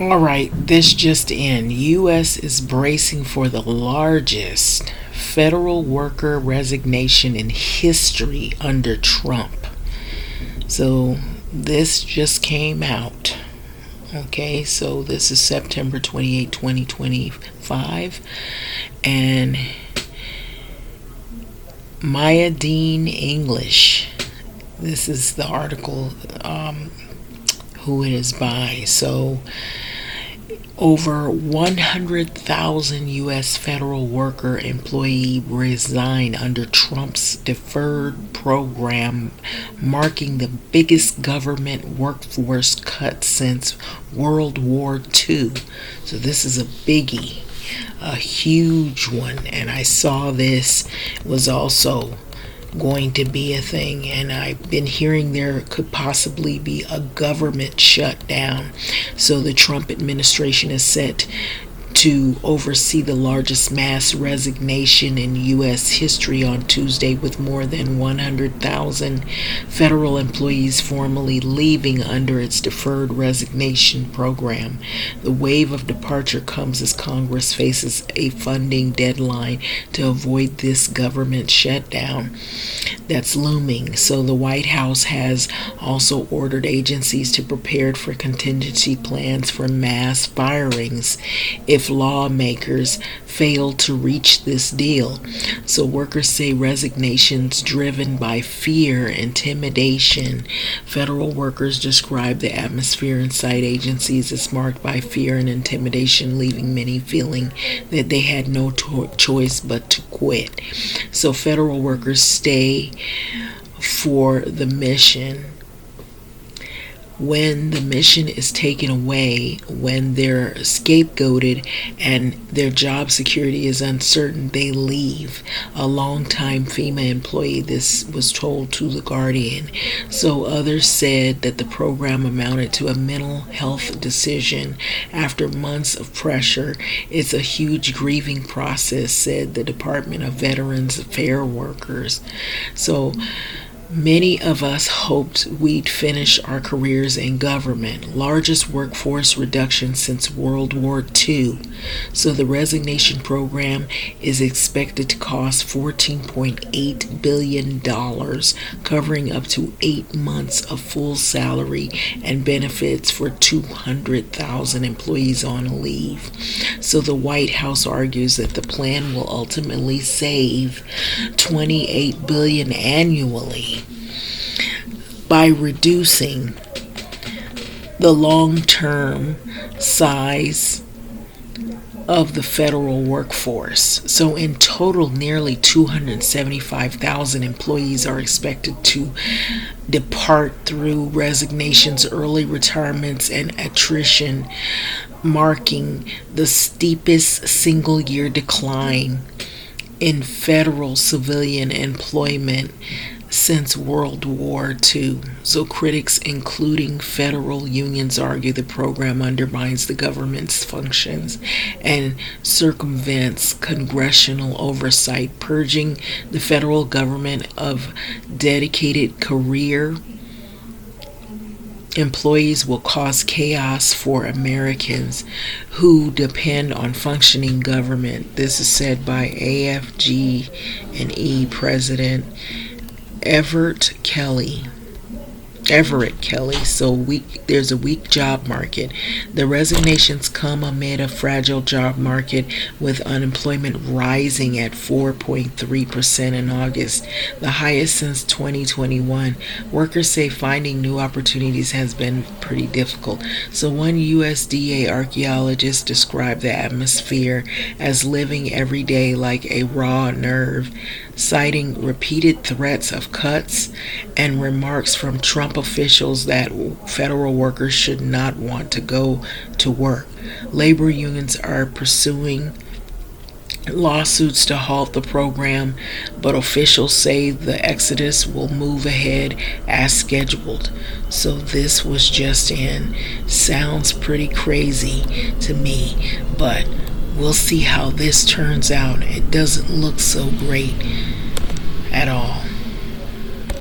All right, this just in. U.S. is bracing for the largest federal worker resignation in history under Trump. So this just came out. Okay, so this is September 28, 2025. And Maya Dean English. This is the article, who it is by. So over 100,000 U.S. federal worker employee resign under Trump's deferred program, marking the biggest government workforce cut since World War II. So this is a biggie, a huge one. And I saw this was also going to be a thing, and I've been hearing there could possibly be a government shutdown. So the Trump administration is set to oversee the largest mass resignation in U.S. history on Tuesday, with more than 100,000 federal employees formally leaving under its deferred resignation program. The wave of departure comes as Congress faces a funding deadline to avoid this government shutdown that's looming. So the White House has also ordered agencies to prepare for contingency plans for mass firings if lawmakers fail to reach this deal. So workers say resignations driven by fear, intimidation. Federal workers describe the atmosphere inside agencies as marked by fear and intimidation, leaving many feeling that they had no choice but to quit. So federal workers stay for the mission. When the mission is taken away, when they're scapegoated and their job security is uncertain, they leave. A longtime FEMA employee, this was told to The Guardian. So others said that the program amounted to a mental health decision after months of pressure. It's a huge grieving process, said the Department of Veterans Affairs workers. So many of us hoped we'd finish our careers in government. Largest workforce reduction since World War II. So the resignation program is expected to cost $14.8 billion, covering up to 8 months of full salary and benefits for 200,000 employees on leave. So the White House argues that the plan will ultimately save $28 billion annually by reducing the long-term size of the federal workforce. So in total, nearly 275,000 employees are expected to depart through resignations, early retirements, and attrition, marking the steepest single-year decline in federal civilian employment since World War II. So critics, including federal unions, argue the program undermines the government's functions and circumvents congressional oversight, purging the federal government of dedicated career employees will cause chaos for Americans who depend on functioning government. This is said by AFG&E President Everett Kelly. So there's a weak job market. The resignations come amid a fragile job market, with unemployment rising at 4.3% in August, the highest since 2021. Workers say finding new opportunities has been pretty difficult. So one USDA archaeologist described the atmosphere as living every day like a raw nerve, citing repeated threats of cuts and remarks from Trump officials that federal workers should not want to go to work. Labor unions are pursuing lawsuits to halt the program, but officials say the exodus will move ahead as scheduled. So this was just in. Sounds pretty crazy to me, but we'll see how this turns out. It doesn't look so great at all.